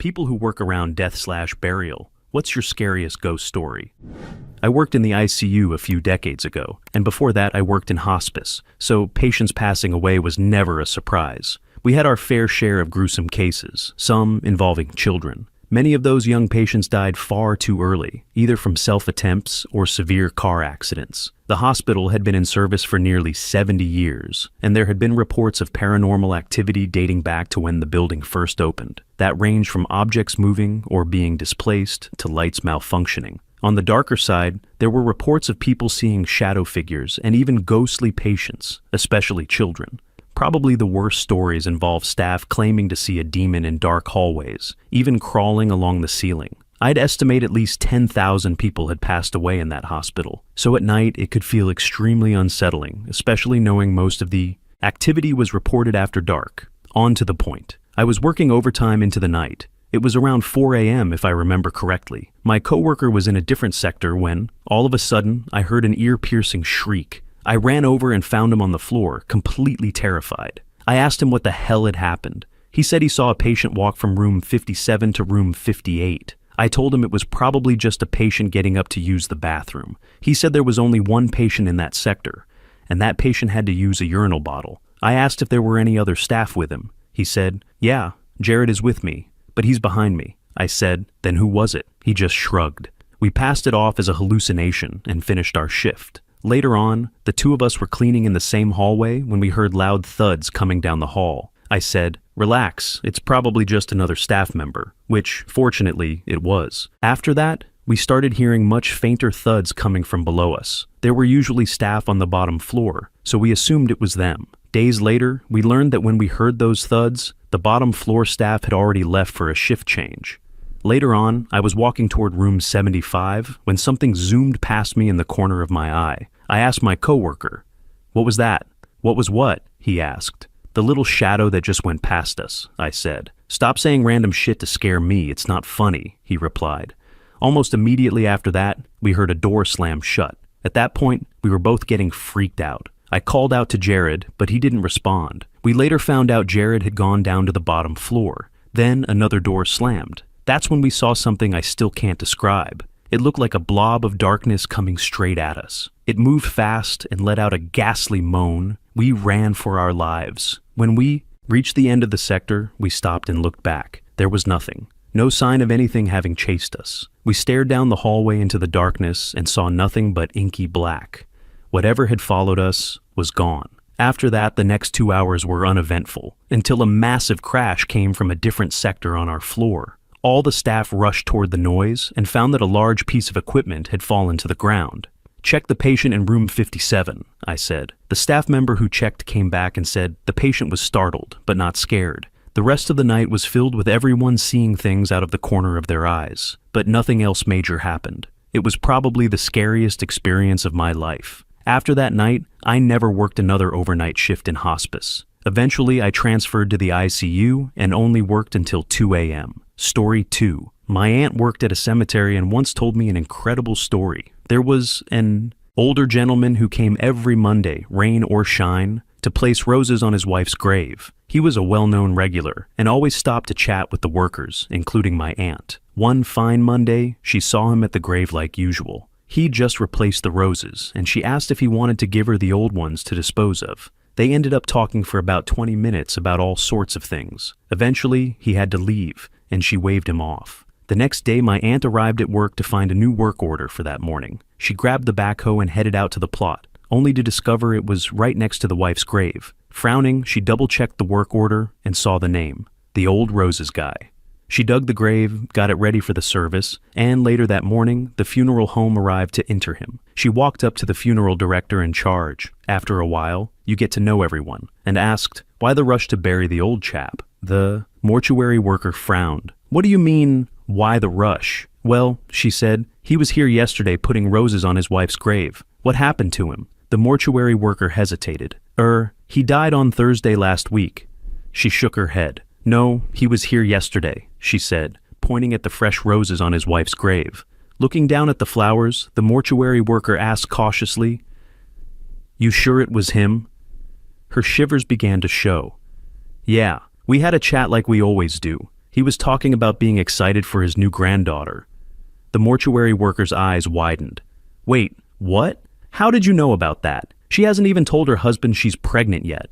people who work around death/burial, what's your scariest ghost story? I worked in the ICU a few decades ago, and before that I worked in hospice, so patients passing away was never a surprise. We had our fair share of gruesome cases, some involving children. Many of those young patients died far too early, either from self-attempts or severe car accidents. The hospital had been in service for nearly 70 years, and there had been reports of paranormal activity dating back to when the building first opened. That ranged from objects moving or being displaced to lights malfunctioning. On the darker side, there were reports of people seeing shadow figures and even ghostly patients, especially children. Probably the worst stories involve staff claiming to see a demon in dark hallways, even crawling along the ceiling. I'd estimate at least 10,000 people had passed away in that hospital, so at night it could feel extremely unsettling, especially knowing most of the activity was reported after dark. On to the point. I was working overtime into the night. It was around 4 a.m. if I remember correctly. My coworker was in a different sector when, all of a sudden, I heard an ear-piercing shriek. I ran over and found him on the floor, completely terrified. I asked him what the hell had happened. He said he saw a patient walk from room 57 to room 58. I told him it was probably just a patient getting up to use the bathroom. He said there was only one patient in that sector, and that patient had to use a urinal bottle. I asked if there were any other staff with him. He said, "Yeah, Jared is with me, but he's behind me." I said, "Then who was it?" He just shrugged. We passed it off as a hallucination and finished our shift. Later on, the two of us were cleaning in the same hallway when we heard loud thuds coming down the hall. I said, "Relax, it's probably just another staff member," which, fortunately, it was. After that, we started hearing much fainter thuds coming from below us. There were usually staff on the bottom floor, so we assumed it was them. Days later, we learned that when we heard those thuds, the bottom floor staff had already left for a shift change. Later on, I was walking toward room 75 when something zoomed past me in the corner of my eye. I asked my coworker, "What was that?" "What was what?" he asked. "The little shadow that just went past us," I said. "Stop saying random shit to scare me, it's not funny," he replied. Almost immediately after that, we heard a door slam shut. At that point, we were both getting freaked out. I called out to Jared, but he didn't respond. We later found out Jared had gone down to the bottom floor. Then another door slammed. That's when we saw something I still can't describe. It looked like a blob of darkness coming straight at us. It moved fast and let out a ghastly moan. We ran for our lives. When we reached the end of the sector, we stopped and looked back. There was nothing. No sign of anything having chased us. We stared down the hallway into the darkness and saw nothing but inky black. Whatever had followed us was gone. After that, the next 2 hours were uneventful, until a massive crash came from a different sector on our floor. All the staff rushed toward the noise and found that a large piece of equipment had fallen to the ground. "Check the patient in room 57, I said. The staff member who checked came back and said the patient was startled, but not scared. The rest of the night was filled with everyone seeing things out of the corner of their eyes, but nothing else major happened. It was probably the scariest experience of my life. After that night, I never worked another overnight shift in hospice. Eventually, I transferred to the ICU and only worked until 2 a.m. Story 2. My aunt worked at a cemetery and once told me an incredible story. There was an older gentleman who came every Monday, rain or shine, to place roses on his wife's grave. He was a well-known regular and always stopped to chat with the workers, including my aunt. One fine Monday, she saw him at the grave like usual. He just replaced the roses, and she asked if he wanted to give her the old ones to dispose of. They ended up talking for about 20 minutes about all sorts of things. Eventually, he had to leave, and she waved him off. The next day, my aunt arrived at work to find a new work order for that morning. She grabbed the backhoe and headed out to the plot, only to discover it was right next to the wife's grave. Frowning, she double-checked the work order and saw the name, the Old Roses Guy. She dug the grave, got it ready for the service, and later that morning, the funeral home arrived to inter him. She walked up to the funeral director in charge. After a while, you get to know everyone, and asked, why the rush to bury the old chap? The mortuary worker frowned. What do you mean, why the rush? Well, she said, he was here yesterday putting roses on his wife's grave. What happened to him? The mortuary worker hesitated. He died on Thursday last week. She shook her head. No, he was here yesterday, she said, pointing at the fresh roses on his wife's grave. Looking down at the flowers, the mortuary worker asked cautiously, You sure it was him? Her shivers began to show. Yeah, we had a chat like we always do. He was talking about being excited for his new granddaughter. The mortuary worker's eyes widened. Wait, what? How did you know about that? She hasn't even told her husband she's pregnant yet.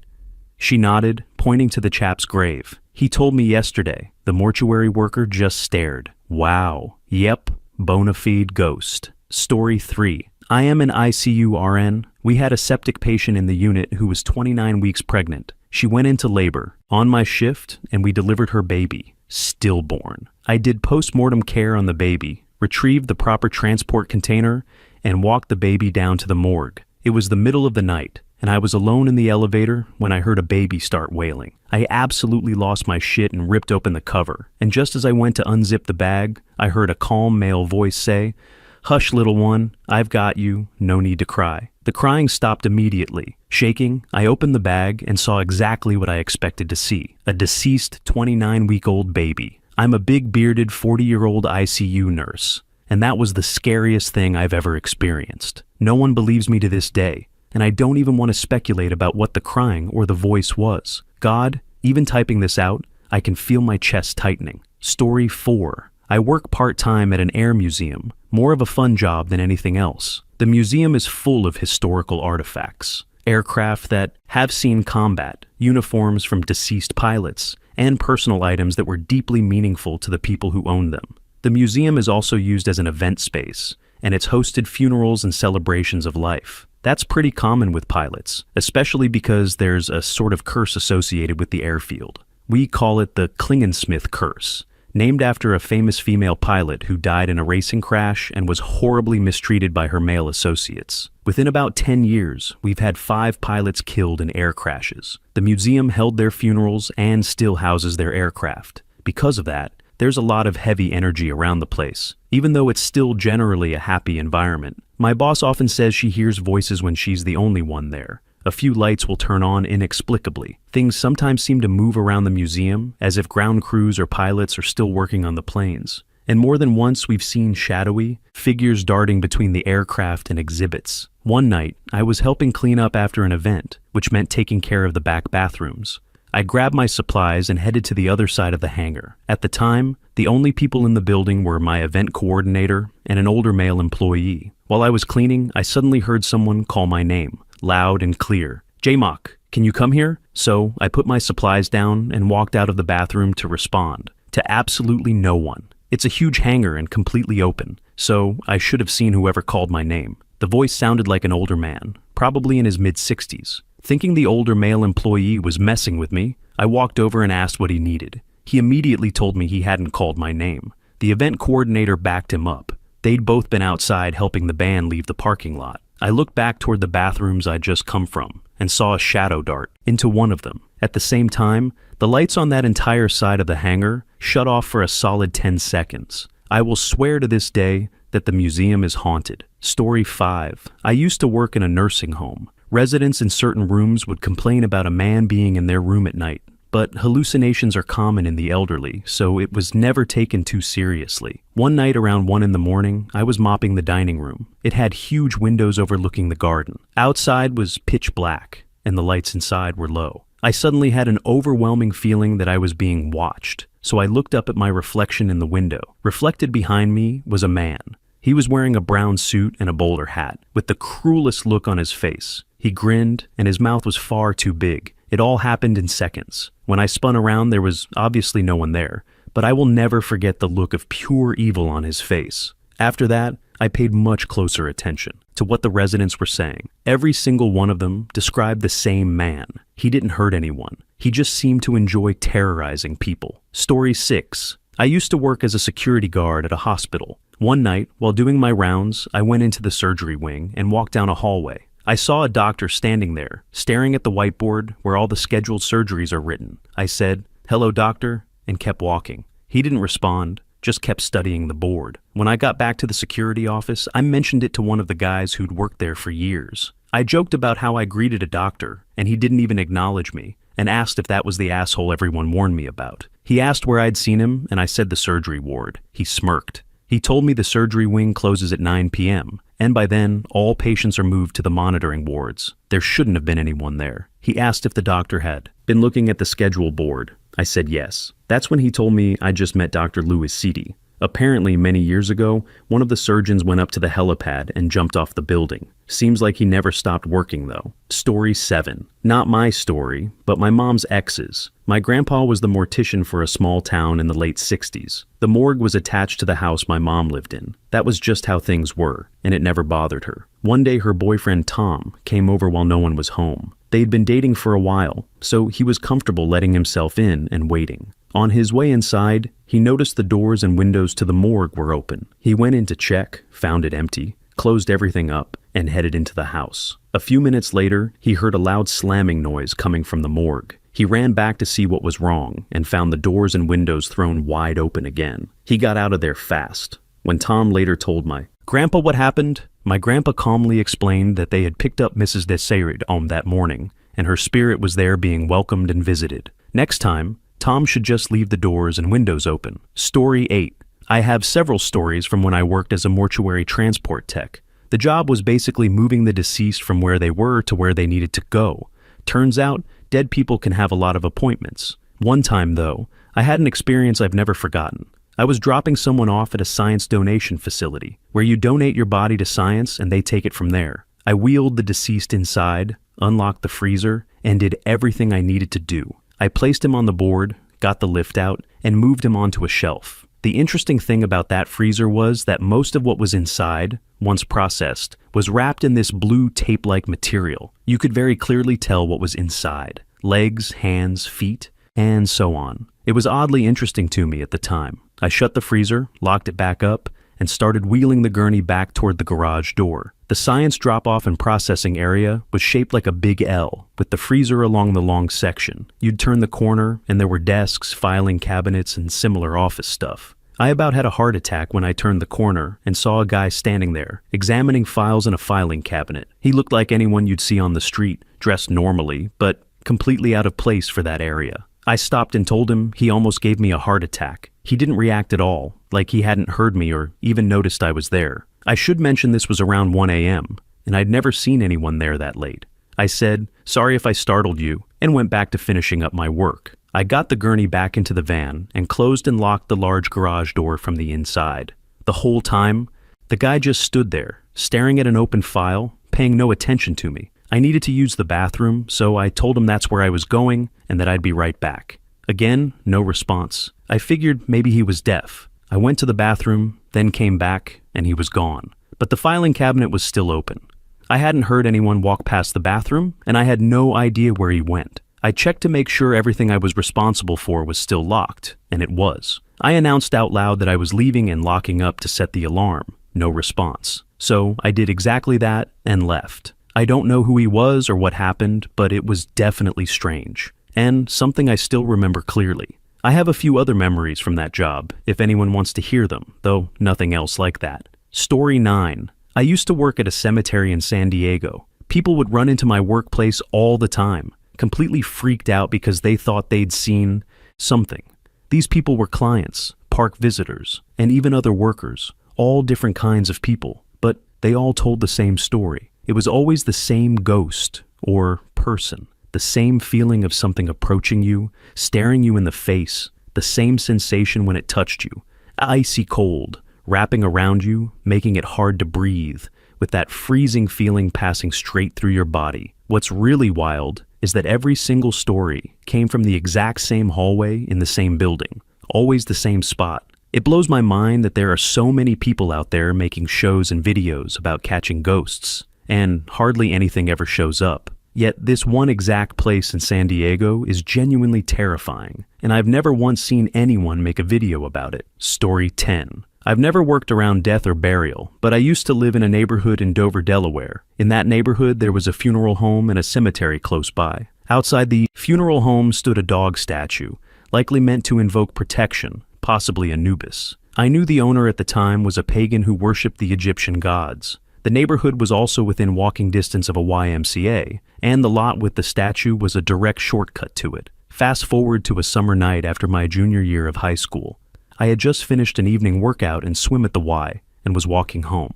She nodded, pointing to the chap's grave. He told me yesterday. The mortuary worker just stared. Wow. Yep. Bona fide ghost. Story 3. I am an ICU RN. We had a septic patient in the unit who was 29 weeks pregnant. She went into labor on my shift and we delivered her baby, stillborn. I did post-mortem care on the baby, retrieved the proper transport container, and walked the baby down to the morgue. It was the middle of the night, and I was alone in the elevator when I heard a baby start wailing. I absolutely lost my shit and ripped open the cover, and just as I went to unzip the bag, I heard a calm male voice say, "Hush, little one, I've got you, no need to cry." The crying stopped immediately. Shaking, I opened the bag and saw exactly what I expected to see, a deceased 29-week-old baby. I'm a big bearded 40-year-old ICU nurse, and that was the scariest thing I've ever experienced. No one believes me to this day, and I don't even want to speculate about what the crying or the voice was. God, even typing this out, I can feel my chest tightening. Story 4. I work part-time at an air museum, more of a fun job than anything else. The museum is full of historical artifacts, aircraft that have seen combat, uniforms from deceased pilots, and personal items that were deeply meaningful to the people who owned them. The museum is also used as an event space, and it's hosted funerals and celebrations of life. That's pretty common with pilots, especially because there's a sort of curse associated with the airfield. We call it the Klingensmith curse, named after a famous female pilot who died in a racing crash and was horribly mistreated by her male associates. Within about 10 years, we've had 5 pilots killed in air crashes. The museum held their funerals and still houses their aircraft. Because of that, there's a lot of heavy energy around the place, even though it's still generally a happy environment. My boss often says she hears voices when she's the only one there. A few lights will turn on inexplicably. Things sometimes seem to move around the museum, as if ground crews or pilots are still working on the planes. And more than once we've seen shadowy figures darting between the aircraft and exhibits. One night, I was helping clean up after an event, which meant taking care of the back bathrooms. I grabbed my supplies and headed to the other side of the hangar. At the time, the only people in the building were my event coordinator and an older male employee. While I was cleaning, I suddenly heard someone call my name, loud and clear. "J-Mock, can you come here?" So I put my supplies down and walked out of the bathroom to respond. To absolutely no one. It's a huge hangar and completely open, so I should have seen whoever called my name. The voice sounded like an older man, probably in his mid-60s. Thinking the older male employee was messing with me, I walked over and asked what he needed. He immediately told me he hadn't called my name. The event coordinator backed him up. They'd both been outside helping the band leave the parking lot. I looked back toward the bathrooms I'd just come from and saw a shadow dart into one of them. At the same time, the lights on that entire side of the hangar shut off for a solid 10 seconds. I will swear to this day that the museum is haunted. Story 5. I used to work in a nursing home. Residents in certain rooms would complain about a man being in their room at night, but hallucinations are common in the elderly, so it was never taken too seriously. One night around 1 in the morning, I was mopping the dining room. It had huge windows overlooking the garden. Outside was pitch black, and the lights inside were low. I suddenly had an overwhelming feeling that I was being watched, so I looked up at my reflection in the window. Reflected behind me was a man. He was wearing a brown suit and a bowler hat, with the cruelest look on his face. He grinned, and his mouth was far too big. It all happened in seconds. When I spun around, there was obviously no one there, but I will never forget the look of pure evil on his face. After that, I paid much closer attention to what the residents were saying. Every single one of them described the same man. He didn't hurt anyone. He just seemed to enjoy terrorizing people. Story 6. I used to work as a security guard at a hospital. One night, while doing my rounds, I went into the surgery wing and walked down a hallway. I saw a doctor standing there, staring at the whiteboard where all the scheduled surgeries are written. I said, "Hello, doctor," and kept walking. He didn't respond, just kept studying the board. When I got back to the security office, I mentioned it to one of the guys who'd worked there for years. I joked about how I greeted a doctor, and he didn't even acknowledge me, and asked if that was the asshole everyone warned me about. He asked where I'd seen him, and I said the surgery ward. He smirked. He told me the surgery wing closes at 9 p.m., and by then, all patients are moved to the monitoring wards. There shouldn't have been anyone there. He asked if the doctor had been looking at the schedule board. I said yes. That's when he told me I just met Dr. Louis Seedy. Apparently, many years ago, one of the surgeons went up to the helipad and jumped off the building. Seems like he never stopped working, though. Story 7. Not my story, but my mom's ex's. My grandpa was the mortician for a small town in the late 60s. The morgue was attached to the house my mom lived in. That was just how things were, and it never bothered her. One day, her boyfriend Tom came over while no one was home. They'd been dating for a while, so he was comfortable letting himself in and waiting. On his way inside, he noticed the doors and windows to the morgue were open. He went in to check, found it empty, closed everything up, and headed into the house. A few minutes later, he heard a loud slamming noise coming from the morgue. He ran back to see what was wrong and found the doors and windows thrown wide open again. He got out of there fast. When Tom later told my grandpa what happened, my grandpa calmly explained that they had picked up Mrs. Desiree home that morning, and her spirit was there being welcomed and visited. Next time, Tom should just leave the doors and windows open. Story 8. I have several stories from when I worked as a mortuary transport tech. The job was basically moving the deceased from where they were to where they needed to go. Turns out, dead people can have a lot of appointments. One time, though, I had an experience I've never forgotten. I was dropping someone off at a science donation facility, where you donate your body to science and they take it from there. I wheeled the deceased inside, unlocked the freezer, and did everything I needed to do. I placed him on the board, got the lift out, and moved him onto a shelf. The interesting thing about that freezer was that most of what was inside, once processed, was wrapped in this blue tape-like material. You could very clearly tell what was inside: legs, hands, feet, and so on. It was oddly interesting to me at the time. I shut the freezer, locked it back up, and started wheeling the gurney back toward the garage door. The science drop-off and processing area was shaped like a big L, with the freezer along the long section. You'd turn the corner, and there were desks, filing cabinets, and similar office stuff. I about had a heart attack when I turned the corner and saw a guy standing there, examining files in a filing cabinet. He looked like anyone you'd see on the street, dressed normally, but completely out of place for that area. I stopped and told him he almost gave me a heart attack. He didn't react at all, like he hadn't heard me or even noticed I was there. I should mention this was around 1 a.m., and I'd never seen anyone there that late. I said, "Sorry if I startled you," and went back to finishing up my work. I got the gurney back into the van and closed and locked the large garage door from the inside. The whole time, the guy just stood there, staring at an open file, paying no attention to me. I needed to use the bathroom, so I told him that's where I was going and that I'd be right back. Again, no response. I figured maybe he was deaf. I went to the bathroom, then came back, and he was gone. But the filing cabinet was still open. I hadn't heard anyone walk past the bathroom, and I had no idea where he went. I checked to make sure everything I was responsible for was still locked, and it was. I announced out loud that I was leaving and locking up to set the alarm. No response. So I did exactly that and left. I don't know who he was or what happened, but it was definitely strange, and something I still remember clearly. I have a few other memories from that job, if anyone wants to hear them, though nothing else like that. Story 9. I used to work at a cemetery in San Diego. People would run into my workplace all the time, completely freaked out because they thought they'd seen something. These people were clients, park visitors, and even other workers, all different kinds of people, but they all told the same story. It was always the same ghost or person, the same feeling of something approaching you, staring you in the face, the same sensation when it touched you, icy cold, wrapping around you, making it hard to breathe, with that freezing feeling passing straight through your body. What's really wild is that every single story came from the exact same hallway in the same building, always the same spot. It blows my mind that there are so many people out there making shows and videos about catching ghosts, and hardly anything ever shows up. Yet this one exact place in San Diego is genuinely terrifying, and I've never once seen anyone make a video about it. Story 10. I've never worked around death or burial, but I used to live in a neighborhood in Dover, Delaware. In that neighborhood, there was a funeral home and a cemetery close by. Outside the funeral home stood a dog statue, likely meant to invoke protection, possibly Anubis. I knew the owner at the time was a pagan who worshipped the Egyptian gods. The neighborhood was also within walking distance of a YMCA, and the lot with the statue was a direct shortcut to it. Fast forward to a summer night after my junior year of high school. I had just finished an evening workout and swim at the Y and was walking home.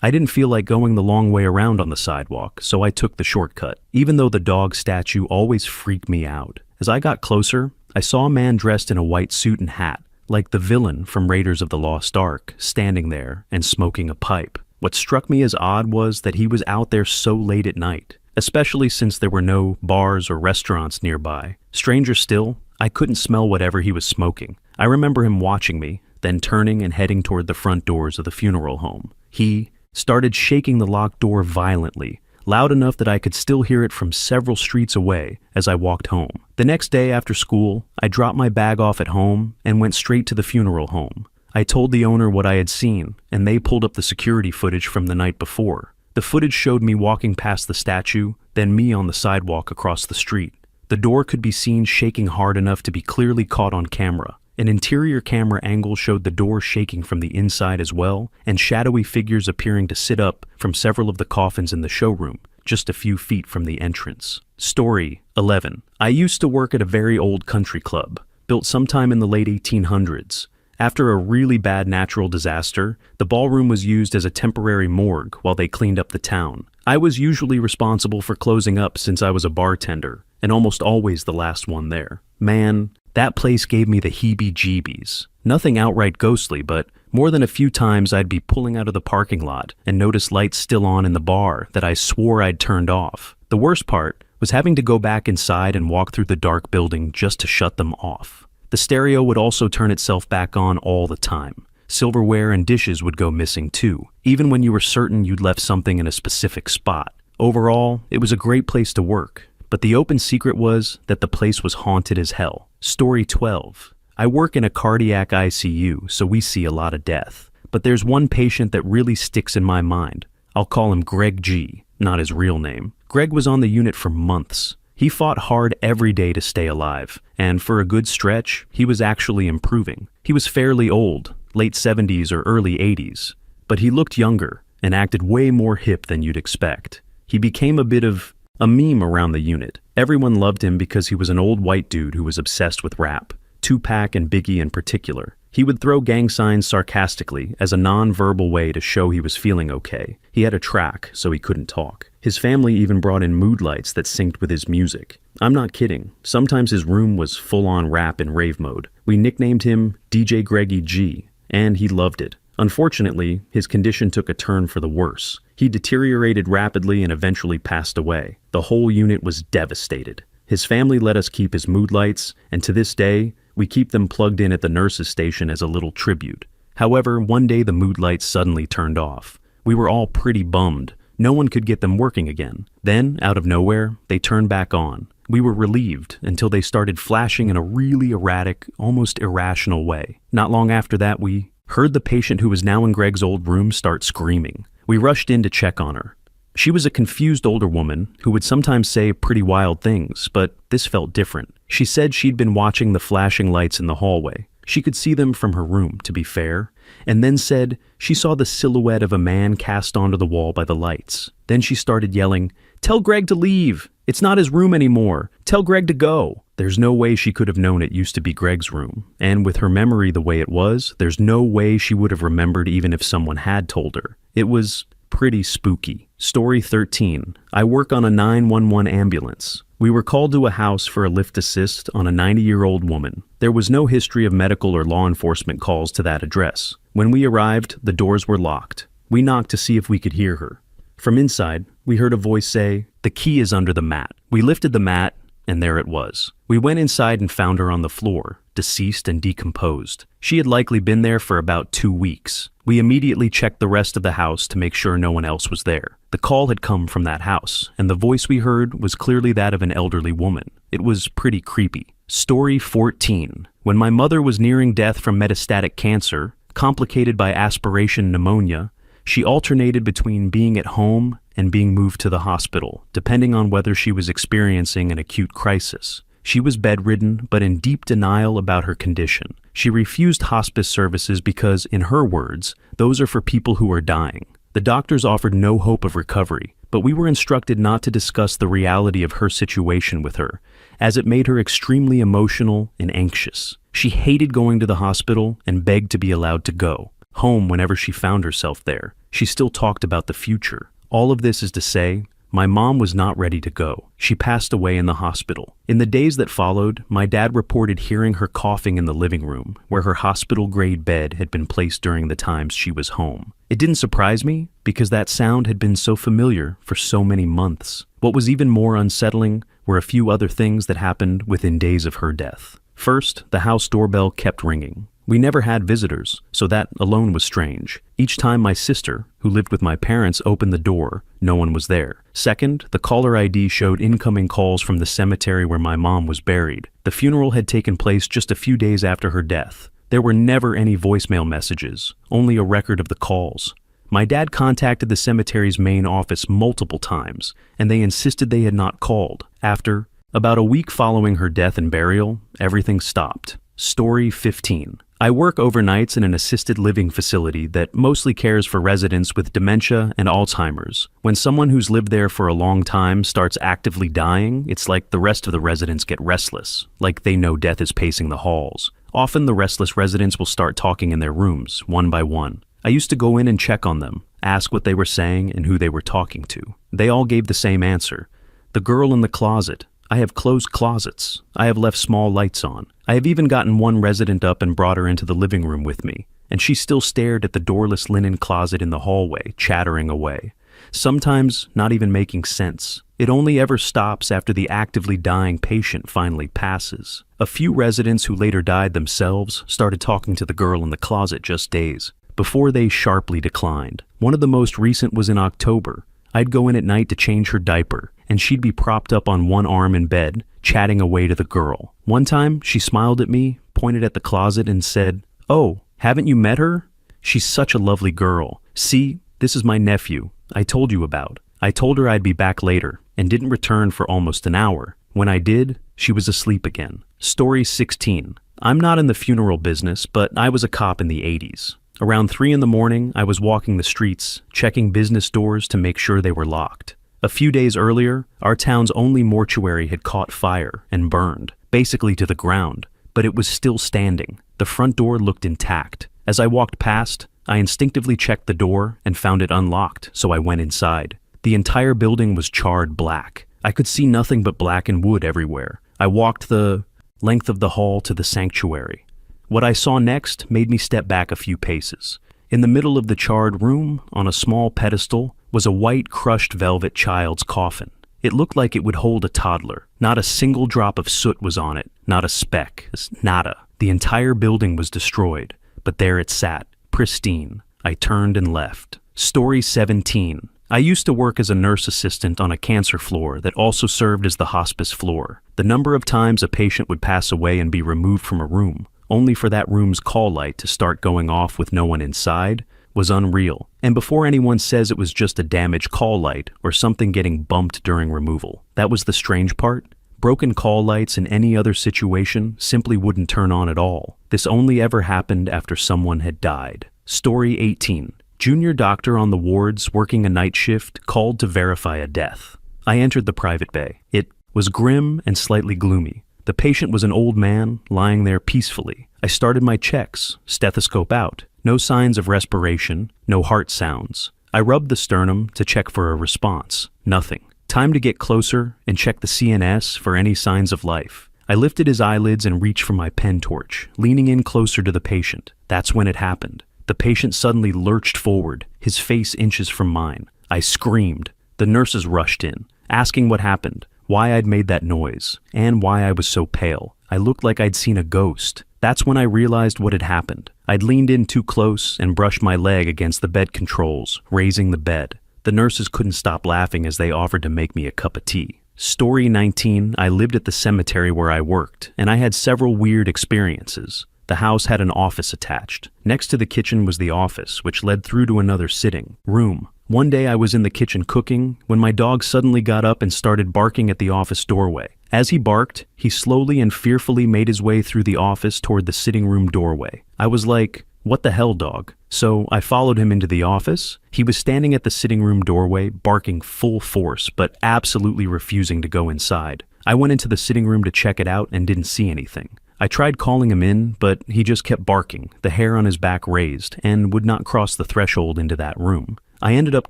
I didn't feel like going the long way around on the sidewalk, so I took the shortcut, even though the dog statue always freaked me out. As I got closer, I saw a man dressed in a white suit and hat, like the villain from Raiders of the Lost Ark, standing there and smoking a pipe. What struck me as odd was that he was out there so late at night, especially since there were no bars or restaurants nearby. Stranger still, I couldn't smell whatever he was smoking. I remember him watching me, then turning and heading toward the front doors of the funeral home. He started shaking the locked door violently, loud enough that I could still hear it from several streets away as I walked home. The next day after school, I dropped my bag off at home and went straight to the funeral home. I told the owner what I had seen, and they pulled up the security footage from the night before. The footage showed me walking past the statue, then me on the sidewalk across the street. The door could be seen shaking hard enough to be clearly caught on camera. An interior camera angle showed the door shaking from the inside as well, and shadowy figures appearing to sit up from several of the coffins in the showroom, just a few feet from the entrance. Story 11. I used to work at a very old country club, built sometime in the late 1800s. After a really bad natural disaster, the ballroom was used as a temporary morgue while they cleaned up the town. I was usually responsible for closing up since I was a bartender, and almost always the last one there. Man, that place gave me the heebie-jeebies. Nothing outright ghostly, but more than a few times I'd be pulling out of the parking lot and notice lights still on in the bar that I swore I'd turned off. The worst part was having to go back inside and walk through the dark building just to shut them off. The stereo would also turn itself back on all the time. Silverware and dishes would go missing too, even when you were certain you'd left something in a specific spot. Overall, it was a great place to work, but the open secret was that the place was haunted as hell. Story 12. I work in a cardiac ICU, so we see a lot of death. But there's one patient that really sticks in my mind. I'll call him Greg G, not his real name. Greg was on the unit for months. He fought hard every day to stay alive, and for a good stretch, he was actually improving. He was fairly old, late 70s or early 80s, but he looked younger and acted way more hip than you'd expect. He became a bit of a meme around the unit. Everyone loved him because he was an old white dude who was obsessed with rap, Tupac and Biggie in particular. He would throw gang signs sarcastically as a non-verbal way to show he was feeling okay. He had a track, so he couldn't talk. His family even brought in mood lights that synced with his music. I'm not kidding. Sometimes his room was full-on rap and rave mode. We nicknamed him DJ Greggy G, and he loved it. Unfortunately, his condition took a turn for the worse. He deteriorated rapidly and eventually passed away. The whole unit was devastated. His family let us keep his mood lights, and to this day, we keep them plugged in at the nurse's station as a little tribute. However, one day the mood lights suddenly turned off. We were all pretty bummed. No one could get them working again. Then, out of nowhere, they turned back on. We were relieved until they started flashing in a really erratic, almost irrational way. Not long after that, we heard the patient who was now in Greg's old room start screaming. We rushed in to check on her. She was a confused older woman who would sometimes say pretty wild things, but this felt different. She said she'd been watching the flashing lights in the hallway. She could see them from her room, to be fair, and then said she saw the silhouette of a man cast onto the wall by the lights. Then she started yelling, "Tell Greg to leave! It's not his room anymore! Tell Greg to go!" There's no way she could have known it used to be Greg's room, and with her memory the way it was, there's no way she would have remembered even if someone had told her. It was pretty spooky. Story 13. I work on a 911 ambulance. We were called to a house for a lift assist on a 90-year-old woman. There was no history of medical or law enforcement calls to that address. When we arrived, the doors were locked. We knocked to see if we could hear her. From inside, we heard a voice say, "The key is under the mat." We lifted the mat, and there it was. We went inside and found her on the floor, deceased and decomposed. She had likely been there for about 2 weeks. We immediately checked the rest of the house to make sure no one else was there. The call had come from that house, and the voice we heard was clearly that of an elderly woman. It was pretty creepy. Story 14. When my mother was nearing death from metastatic cancer, complicated by aspiration pneumonia, she alternated between being at home and being moved to the hospital, depending on whether she was experiencing an acute crisis. She was bedridden, but in deep denial about her condition. She refused hospice services because, in her words, those are for people who are dying. The doctors offered no hope of recovery, but we were instructed not to discuss the reality of her situation with her, as it made her extremely emotional and anxious. She hated going to the hospital and begged to be allowed to go home whenever she found herself there. She still talked about the future. All of this is to say, My mom was not ready to go. She passed away in the hospital. In the days that followed, my dad reported hearing her coughing in the living room, where her hospital-grade bed had been placed during the times she was home. It didn't surprise me, because that sound had been so familiar for so many months. What was even more unsettling were a few other things that happened within days of her death. First, the house doorbell kept ringing. We never had visitors, so that alone was strange. Each time my sister, who lived with my parents, opened the door, no one was there. Second, the caller ID showed incoming calls from the cemetery where my mom was buried. The funeral had taken place just a few days after her death. There were never any voicemail messages, only a record of the calls. My dad contacted the cemetery's main office multiple times, and they insisted they had not called. After about a week following her death and burial, everything stopped. Story 15. I work overnights in an assisted living facility that mostly cares for residents with dementia and Alzheimer's. When someone who's lived there for a long time starts actively dying, it's like the rest of the residents get restless, like they know death is pacing the halls. Often the restless residents will start talking in their rooms, one by one. I used to go in and check on them, ask what they were saying and who they were talking to. They all gave the same answer. The girl in the closet. I have closed closets. I have left small lights on. I have even gotten one resident up and brought her into the living room with me, and she still stared at the doorless linen closet in the hallway, chattering away. Sometimes not even making sense. It only ever stops after the actively dying patient finally passes. A few residents who later died themselves started talking to the girl in the closet just days before they sharply declined. One of the most recent was in October. I'd go in at night to change her diaper, and she'd be propped up on one arm in bed, chatting away to the girl. One time, she smiled at me, pointed at the closet, and said, "Oh, haven't you met her? She's such a lovely girl. See, this is my nephew, I told you about." I told her I'd be back later, and didn't return for almost an hour. When I did, she was asleep again. Story 16. I'm not in the funeral business, but I was a cop in the 80s. Around 3 in the morning, I was walking the streets, checking business doors to make sure they were locked. A few days earlier, our town's only mortuary had caught fire and burned, basically to the ground, but it was still standing. The front door looked intact. As I walked past, I instinctively checked the door and found it unlocked, so I went inside. The entire building was charred black. I could see nothing but black and wood everywhere. I walked the length of the hall to the sanctuary. What I saw next made me step back a few paces. In the middle of the charred room, on a small pedestal, was a white crushed velvet child's coffin. It looked like it would hold a toddler. Not a single drop of soot was on it, not a speck, nada. The entire building was destroyed, but there it sat, pristine. I turned and left. Story 17. I used to work as a nurse assistant on a cancer floor that also served as the hospice floor. The number of times a patient would pass away and be removed from a room, only for that room's call light to start going off with no one inside, was unreal. And before anyone says it was just a damaged call light or something getting bumped during removal. That was the strange part. Broken call lights in any other situation simply wouldn't turn on at all. This only ever happened after someone had died. Story 18. Junior doctor on the wards working a night shift called to verify a death. I entered the private bay. It was grim and slightly gloomy. The patient was an old man, lying there peacefully. I started my checks, stethoscope out. No signs of respiration, no heart sounds. I rubbed the sternum to check for a response. Nothing. Time to get closer and check the CNS for any signs of life. I lifted his eyelids and reached for my pen torch, leaning in closer to the patient. That's when it happened. The patient suddenly lurched forward, his face inches from mine. I screamed. The nurses rushed in, asking what happened, why I'd made that noise, and why I was so pale. I looked like I'd seen a ghost. That's when I realized what had happened. I'd leaned in too close and brushed my leg against the bed controls, raising the bed. The nurses couldn't stop laughing as they offered to make me a cup of tea. Story 19. I lived at the cemetery where I worked, and I had several weird experiences. The house had an office attached. Next to the kitchen was the office, which led through to another sitting room. One day I was in the kitchen cooking when my dog suddenly got up and started barking at the office doorway. As he barked, he slowly and fearfully made his way through the office toward the sitting room doorway. I was like, "What the hell, dog?" So I followed him into the office. He was standing at the sitting room doorway, barking full force, but absolutely refusing to go inside. I went into the sitting room to check it out and didn't see anything. I tried calling him in, but he just kept barking, the hair on his back raised, and would not cross the threshold into that room. I ended up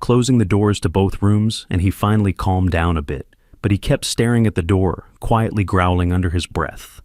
closing the doors to both rooms, and he finally calmed down a bit, but he kept staring at the door, quietly growling under his breath.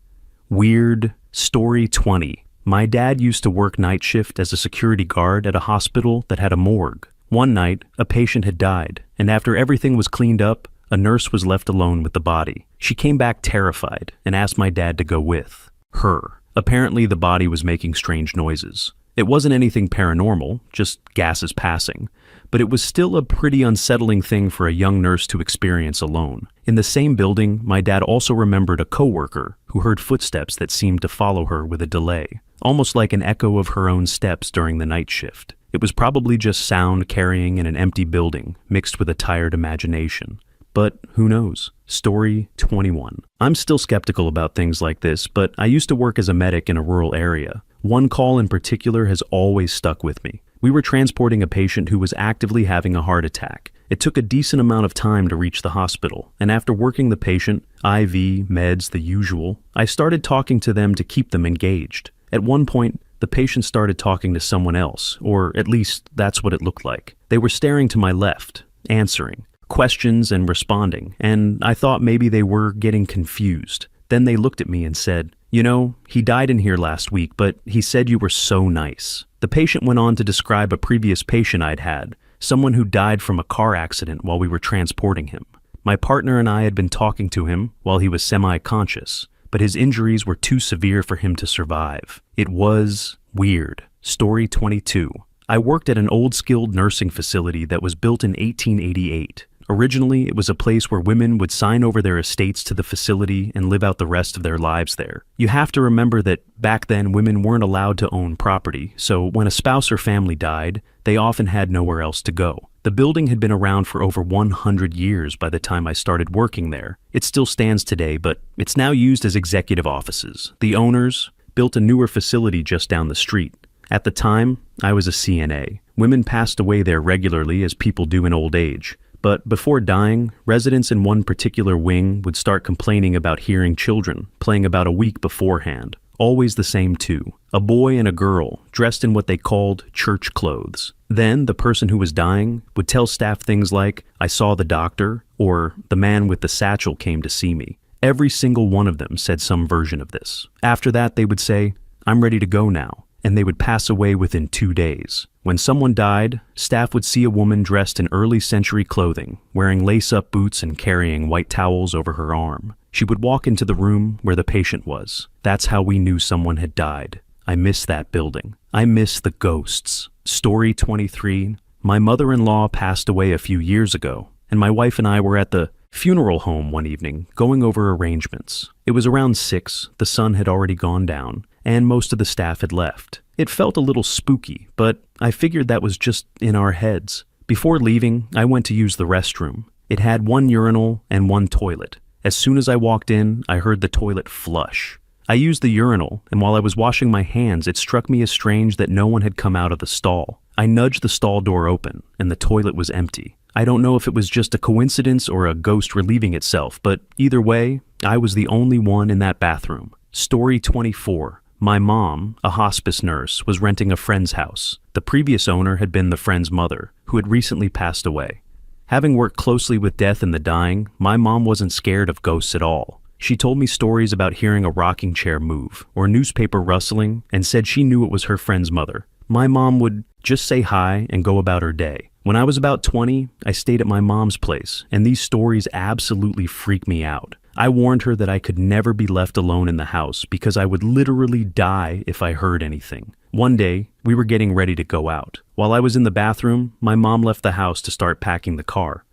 Weird. Story 20. My dad used to work night shift as a security guard at a hospital that had a morgue. One night, a patient had died, and after everything was cleaned up, a nurse was left alone with the body. She came back terrified and asked my dad to go with her. Apparently, the body was making strange noises. It wasn't anything paranormal, just gases passing, but it was still a pretty unsettling thing for a young nurse to experience alone. In the same building, my dad also remembered a coworker who heard footsteps that seemed to follow her with a delay, almost like an echo of her own steps during the night shift. It was probably just sound carrying in an empty building, mixed with a tired imagination. But who knows? Story 21. I'm still skeptical about things like this, but I used to work as a medic in a rural area. One call in particular has always stuck with me. We were transporting a patient who was actively having a heart attack. It took a decent amount of time to reach the hospital, and after working the patient, IV, meds, the usual, I started talking to them to keep them engaged. At one point, the patient started talking to someone else, or at least that's what it looked like. They were staring to my left, answering questions and responding, and I thought maybe they were getting confused. Then they looked at me and said, "You know, he died in here last week, but he said you were so nice." The patient went on to describe a previous patient I'd had, someone who died from a car accident while we were transporting him. My partner and I had been talking to him while he was semi-conscious, but his injuries were too severe for him to survive. It was weird. Story 22. I worked at an old skilled nursing facility that was built in 1888. Originally, it was a place where women would sign over their estates to the facility and live out the rest of their lives there. You have to remember that back then women weren't allowed to own property, so when a spouse or family died, they often had nowhere else to go. The building had been around for over 100 years by the time I started working there. It still stands today, but it's now used as executive offices. The owners built a newer facility just down the street. At the time, I was a CNA. Women passed away there regularly, as people do in old age. But before dying, residents in one particular wing would start complaining about hearing children playing about a week beforehand. Always the same two, a boy and a girl dressed in what they called church clothes. Then the person who was dying would tell staff things like, "I saw the doctor," or "the man with the satchel came to see me." Every single one of them said some version of this. After that, they would say, "I'm ready to go now," and they would pass away within 2 days. When someone died, staff would see a woman dressed in early century clothing, wearing lace-up boots and carrying white towels over her arm. She would walk into the room where the patient was. That's how we knew someone had died. I miss that building. I miss the ghosts. Story 23. My mother-in-law passed away a few years ago, and my wife and I were at the funeral home one evening, going over arrangements. It was around 6, the sun had already gone down, and most of the staff had left. It felt a little spooky, but I figured that was just in our heads. Before leaving, I went to use the restroom. It had one urinal and one toilet. As soon as I walked in, I heard the toilet flush. I used the urinal, and while I was washing my hands, it struck me as strange that no one had come out of the stall. I nudged the stall door open, and the toilet was empty. I don't know if it was just a coincidence or a ghost relieving itself, but either way, I was the only one in that bathroom. Story 24. My mom, a hospice nurse, was renting a friend's house. The previous owner had been the friend's mother, who had recently passed away. Having worked closely with death and the dying, my mom wasn't scared of ghosts at all. She told me stories about hearing a rocking chair move or newspaper rustling, and said she knew it was her friend's mother. My mom would just say hi and go about her day. When I was about 20, I stayed at my mom's place, and these stories absolutely freaked me out. I warned her that I could never be left alone in the house because I would literally die if I heard anything. One day, we were getting ready to go out. While I was in the bathroom, my mom left the house to start packing the car.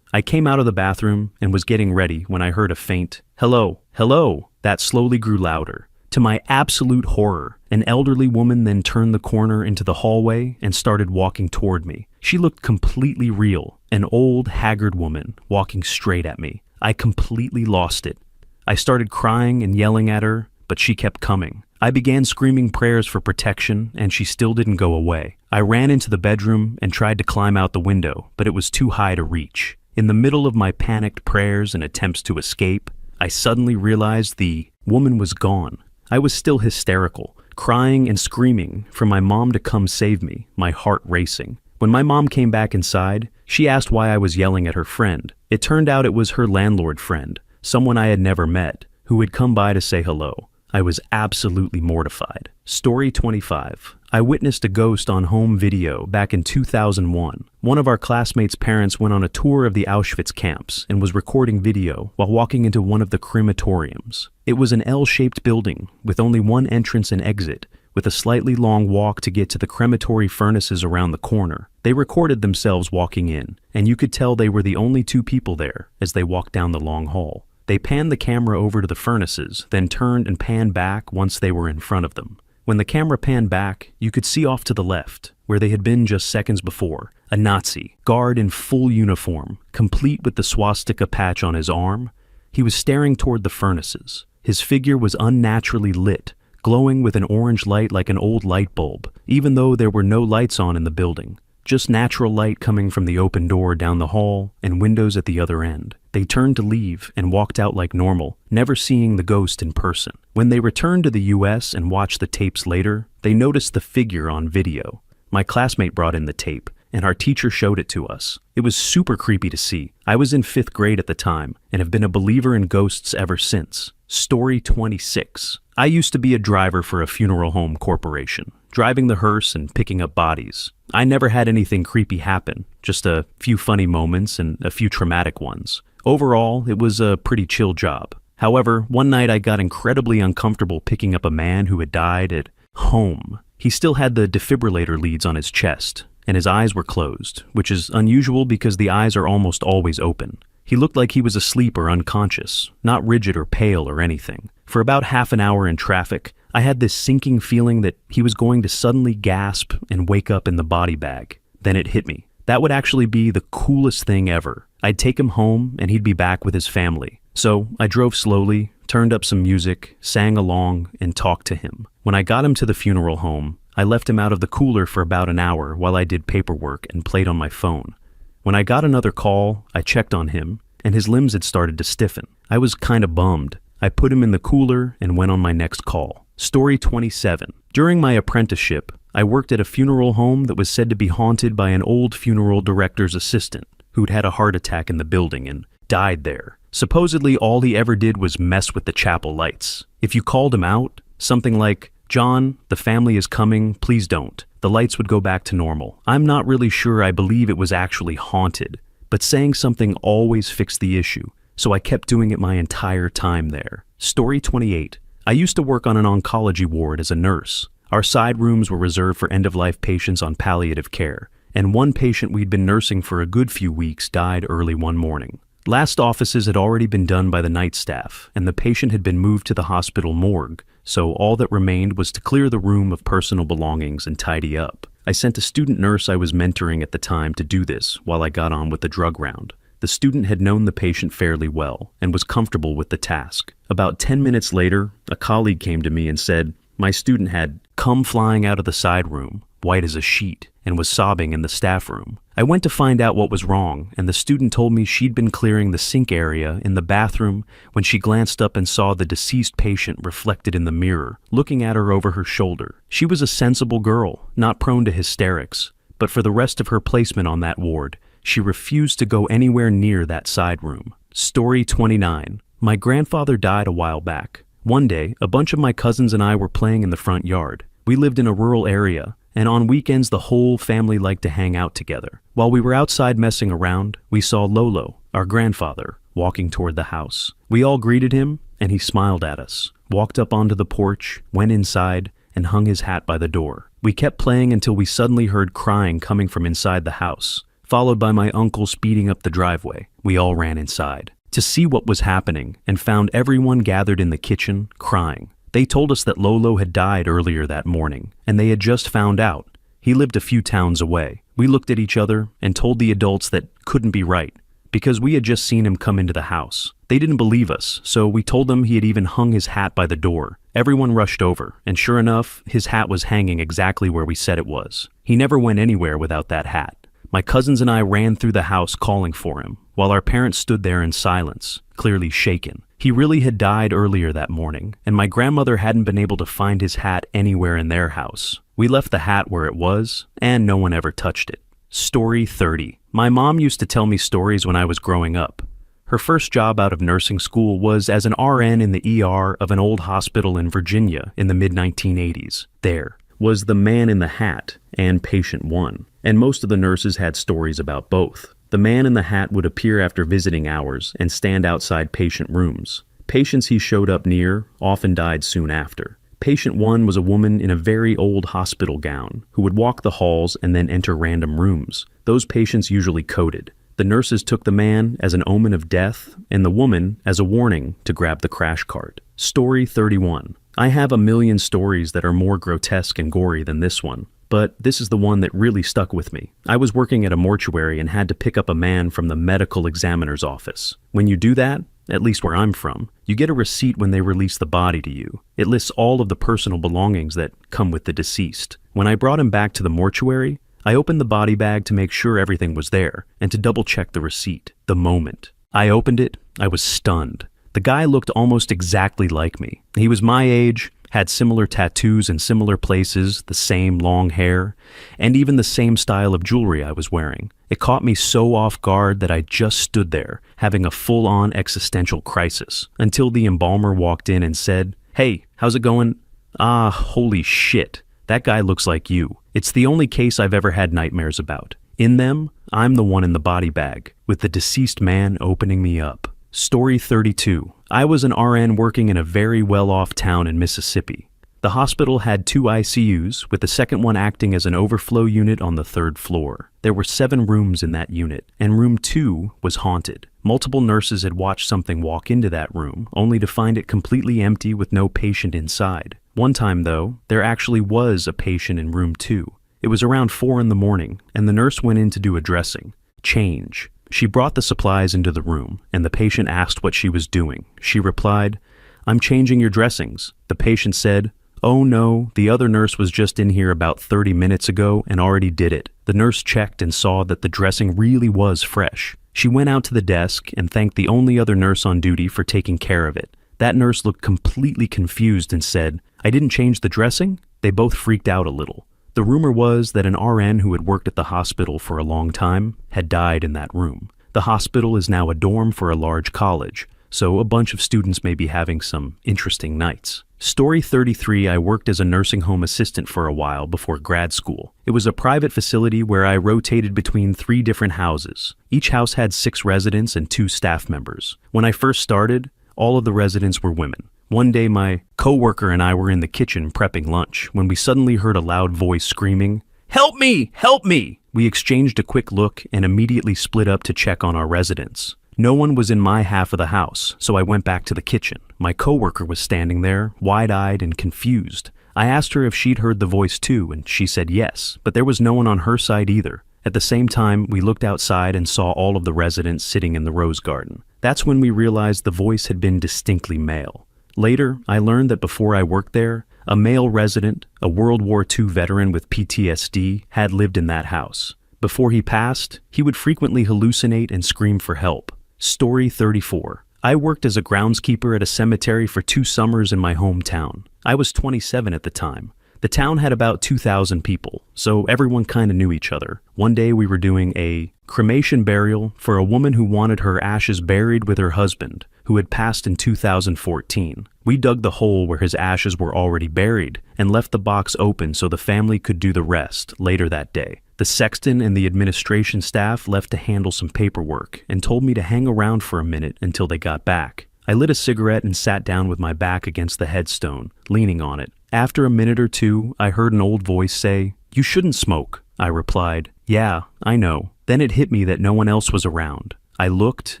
I came out of the bathroom and was getting ready when I heard a faint, "Hello, hello," that slowly grew louder. To my absolute horror, an elderly woman then turned the corner into the hallway and started walking toward me. She looked completely real, an old, haggard woman walking straight at me. I completely lost it. I started crying and yelling at her, but she kept coming. I began screaming prayers for protection, and she still didn't go away. I ran into the bedroom and tried to climb out the window, but it was too high to reach. In the middle of my panicked prayers and attempts to escape, I suddenly realized the woman was gone. I was still hysterical, crying and screaming for my mom to come save me, my heart racing. When my mom came back inside, she asked why I was yelling at her friend. It turned out it was her landlord friend, someone I had never met, who had come by to say hello. I was absolutely mortified. Story 25. I witnessed a ghost on home video back in 2001. One of our classmates' parents went on a tour of the Auschwitz camps and was recording video while walking into one of the crematoriums. It was an L-shaped building with only one entrance and exit, with a slightly long walk to get to the crematory furnaces around the corner. They recorded themselves walking in, and you could tell they were the only two people there as they walked down the long hall. They panned the camera over to the furnaces, then turned and panned back once they were in front of them. When the camera panned back, you could see off to the left, where they had been just seconds before, a Nazi, guard in full uniform, complete with the swastika patch on his arm. He was staring toward the furnaces. His figure was unnaturally lit, glowing with an orange light like an old light bulb, even though there were no lights on in the building. Just natural light coming from the open door down the hall and windows at the other end. They turned to leave and walked out like normal, never seeing the ghost in person. When they returned to the US and watched the tapes later, they noticed the figure on video. My classmate brought in the tape, and our teacher showed it to us. It was super creepy to see. I was in 5th grade at the time and have been a believer in ghosts ever since. Story 26. I used to be a driver for a funeral home corporation, driving the hearse and picking up bodies. I never had anything creepy happen, just a few funny moments and a few traumatic ones. Overall, it was a pretty chill job. However, one night I got incredibly uncomfortable picking up a man who had died at home. He still had the defibrillator leads on his chest, and his eyes were closed, which is unusual because the eyes are almost always open. He looked like he was asleep or unconscious, not rigid or pale or anything. For about half an hour in traffic, I had this sinking feeling that he was going to suddenly gasp and wake up in the body bag. Then it hit me. That would actually be the coolest thing ever. I'd take him home and he'd be back with his family. So I drove slowly, turned up some music, sang along, and talked to him. When I got him to the funeral home, I left him out of the cooler for about an hour while I did paperwork and played on my phone. When I got another call, I checked on him, and his limbs had started to stiffen. I was kind of bummed. I put him in the cooler and went on my next call. Story 27. During my apprenticeship, I worked at a funeral home that was said to be haunted by an old funeral director's assistant who'd had a heart attack in the building and died there. Supposedly, all he ever did was mess with the chapel lights. If you called him out, something like, "John, the family is coming, please don't," the lights would go back to normal. I'm not really sure I believe it was actually haunted, but saying something always fixed the issue, so I kept doing it my entire time there. Story 28. I used to work on an oncology ward as a nurse. Our side rooms were reserved for end-of-life patients on palliative care, and one patient we'd been nursing for a good few weeks died early one morning. Last offices had already been done by the night staff, and the patient had been moved to the hospital morgue, so all that remained was to clear the room of personal belongings and tidy up. I sent a student nurse I was mentoring at the time to do this while I got on with the drug round. The student had known the patient fairly well and was comfortable with the task. About 10 minutes later, a colleague came to me and said, my student had come flying out of the side room, white as a sheet, and was sobbing in the staff room. I went to find out what was wrong, and the student told me she'd been clearing the sink area in the bathroom when she glanced up and saw the deceased patient reflected in the mirror, looking at her over her shoulder. She was a sensible girl, not prone to hysterics, but for the rest of her placement on that ward, she refused to go anywhere near that side room. Story 29. My grandfather died a while back. One day, a bunch of my cousins and I were playing in the front yard. We lived in a rural area, and on weekends the whole family liked to hang out together. While we were outside messing around, we saw Lolo, our grandfather, walking toward the house. We all greeted him, and he smiled at us, walked up onto the porch, went inside, and hung his hat by the door. We kept playing until we suddenly heard crying coming from inside the house, followed by my uncle speeding up the driveway. We all ran inside to see what was happening and found everyone gathered in the kitchen, crying. They told us that Lolo had died earlier that morning, and they had just found out. He lived a few towns away. We looked at each other and told the adults that couldn't be right, because we had just seen him come into the house. They didn't believe us, so we told them he had even hung his hat by the door. Everyone rushed over, and sure enough, his hat was hanging exactly where we said it was. He never went anywhere without that hat. My cousins and I ran through the house calling for him, while our parents stood there in silence, clearly shaken. He really had died earlier that morning, and my grandmother hadn't been able to find his hat anywhere in their house. We left the hat where it was, and no one ever touched it. Story 30. My mom used to tell me stories when I was growing up. Her first job out of nursing school was as an RN in the ER of an old hospital in Virginia in the mid-1980s. There was the Man in the Hat and Patient 1, and most of the nurses had stories about both. The Man in the Hat would appear after visiting hours and stand outside patient rooms. Patients he showed up near often died soon after. Patient 1 was a woman in a very old hospital gown who would walk the halls and then enter random rooms. Those patients usually coded. The nurses took the man as an omen of death and the woman as a warning to grab the crash cart. Story 31. I have a million stories that are more grotesque and gory than this one, but this is the one that really stuck with me. I was working at a mortuary and had to pick up a man from the medical examiner's office. When you do that, at least where I'm from, you get a receipt when they release the body to you. It lists all of the personal belongings that come with the deceased. When I brought him back to the mortuary, I opened the body bag to make sure everything was there and to double check the receipt. The moment I opened it, I was stunned. The guy looked almost exactly like me. He was my age, had similar tattoos in similar places, the same long hair, and even the same style of jewelry I was wearing. It caught me so off guard that I just stood there, having a full-on existential crisis, until the embalmer walked in and said, "Hey, how's it going?" "Ah, holy shit. That guy looks like you." It's the only case I've ever had nightmares about. In them, I'm the one in the body bag, with the deceased man opening me up. Story 32. I was an RN working in a very well-off town in Mississippi. The hospital had 2 ICUs, with the second one acting as an overflow unit on the 3rd floor. There were 7 rooms in that unit, and room 2 was haunted. Multiple nurses had watched something walk into that room, only to find it completely empty with no patient inside. One time, though, there actually was a patient in room 2. It was around 4 in the morning, and the nurse went in to do a dressing. Change. She brought the supplies into the room, and the patient asked what she was doing. She replied, "I'm changing your dressings." The patient said, "Oh no, the other nurse was just in here about 30 minutes ago and already did it." The nurse checked and saw that the dressing really was fresh. She went out to the desk and thanked the only other nurse on duty for taking care of it. That nurse looked completely confused and said, "I didn't change the dressing?" They both freaked out a little. The rumor was that an RN who had worked at the hospital for a long time had died in that room. The hospital is now a dorm for a large college, so a bunch of students may be having some interesting nights. Story 33. I worked as a nursing home assistant for a while before grad school. It was a private facility where I rotated between 3 different houses. Each house had 6 residents and 2 staff members. When I first started, all of the residents were women. One day my coworker and I were in the kitchen prepping lunch when we suddenly heard a loud voice screaming, "Help me! Help me!" We exchanged a quick look and immediately split up to check on our residents. No one was in my half of the house, so I went back to the kitchen. My coworker was standing there, wide-eyed and confused. I asked her if she'd heard the voice too, and she said yes, but there was no one on her side either. At the same time, we looked outside and saw all of the residents sitting in the rose garden. That's when we realized the voice had been distinctly male. Later, I learned that before I worked there, a male resident, a World War II veteran with PTSD, had lived in that house. Before he passed, he would frequently hallucinate and scream for help. Story 34. I worked as a groundskeeper at a cemetery for 2 summers in my hometown. I was 27 at the time. The town had about 2,000 people, so everyone kind of knew each other. One day we were doing a cremation burial for a woman who wanted her ashes buried with her husband, who had passed in 2014. We dug the hole where his ashes were already buried and left the box open so the family could do the rest later that day. The sexton and the administration staff left to handle some paperwork and told me to hang around for a minute until they got back. I lit a cigarette and sat down with my back against the headstone, leaning on it. After a minute or two, I heard an old voice say, "You shouldn't smoke." I replied, "Yeah, I know." Then it hit me that no one else was around. I looked,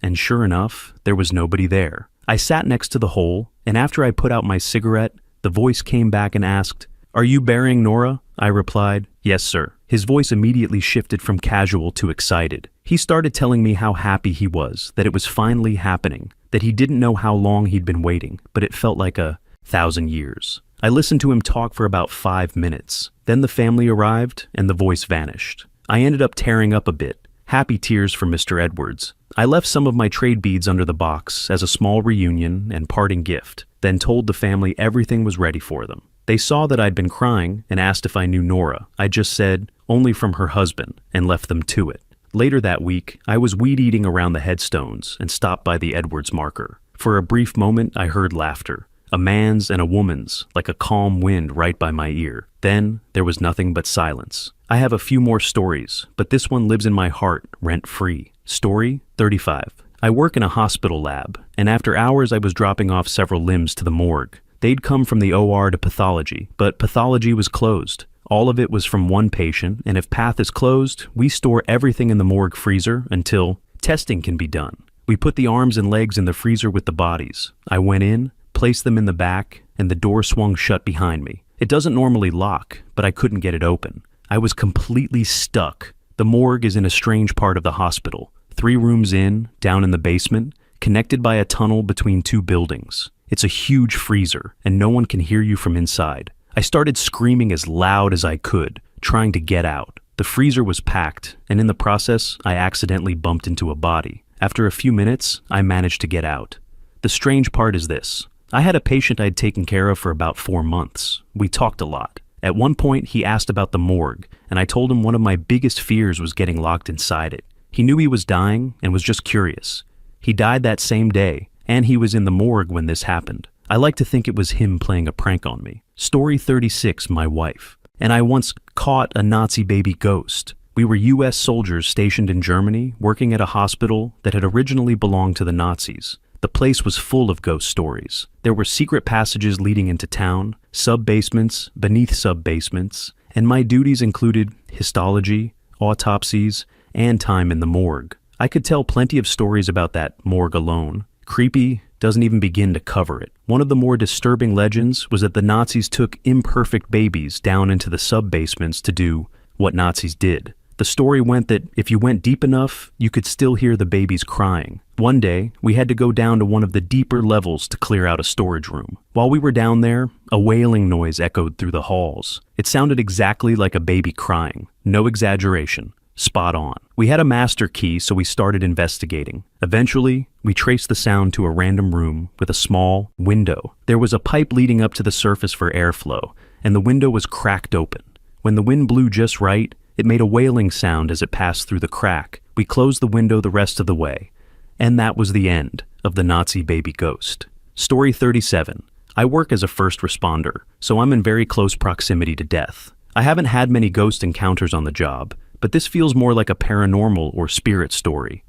and sure enough, there was nobody there. I sat next to the hole, and after I put out my cigarette, the voice came back and asked, "Are you burying Nora?" I replied, "Yes, sir." His voice immediately shifted from casual to excited. He started telling me how happy he was, that it was finally happening, that he didn't know how long he'd been waiting, but it felt like 1,000 years. I listened to him talk for about 5 minutes. Then the family arrived, and the voice vanished. I ended up tearing up a bit. Happy tears for Mr. Edwards. I left some of my trade beads under the box as a small reunion and parting gift, then told the family everything was ready for them. They saw that I'd been crying and asked if I knew Nora. I just said, only from her husband, and left them to it. Later that week, I was weed-eating around the headstones and stopped by the Edwards marker. For a brief moment, I heard laughter. A man's and a woman's, like a calm wind right by my ear. Then, there was nothing but silence. I have a few more stories, but this one lives in my heart, rent-free. Story 35. I work in a hospital lab, and after hours I was dropping off several limbs to the morgue. They'd come from the OR to pathology, but pathology was closed. All of it was from one patient, and if path is closed, we store everything in the morgue freezer until testing can be done. We put the arms and legs in the freezer with the bodies. I went in, placed them in the back, and the door swung shut behind me. It doesn't normally lock, but I couldn't get it open. I was completely stuck. The morgue is in a strange part of the hospital. 3 rooms in, down in the basement, connected by a tunnel between 2 buildings. It's a huge freezer, and no one can hear you from inside. I started screaming as loud as I could, trying to get out. The freezer was packed, and in the process, I accidentally bumped into a body. After a few minutes, I managed to get out. The strange part is this. I had a patient I'd taken care of for about 4 months. We talked a lot. At one point, he asked about the morgue, and I told him one of my biggest fears was getting locked inside it. He knew he was dying and was just curious. He died that same day, and he was in the morgue when this happened. I like to think it was him playing a prank on me. Story 36, my wife. And I once caught a Nazi baby ghost. We were U.S. soldiers stationed in Germany, working at a hospital that had originally belonged to the Nazis. The place was full of ghost stories. There were secret passages leading into town, sub-basements, beneath sub-basements, and my duties included histology, autopsies, and time in the morgue. I could tell plenty of stories about that morgue alone. Creepy doesn't even begin to cover it. One of the more disturbing legends was that the Nazis took imperfect babies down into the sub-basements to do what Nazis did. The story went that if you went deep enough, you could still hear the babies crying. One day, we had to go down to one of the deeper levels to clear out a storage room. While we were down there, a wailing noise echoed through the halls. It sounded exactly like a baby crying. No exaggeration. Spot on. We had a master key, so we started investigating. Eventually, we traced the sound to a random room with a small window. There was a pipe leading up to the surface for airflow, and the window was cracked open. When the wind blew just right, it made a wailing sound as it passed through the crack. We closed the window the rest of the way. And that was the end of the Nazi baby ghost. Story 37. I work as a first responder, so I'm in very close proximity to death. I haven't had many ghost encounters on the job, but this feels more like a paranormal or spirit story.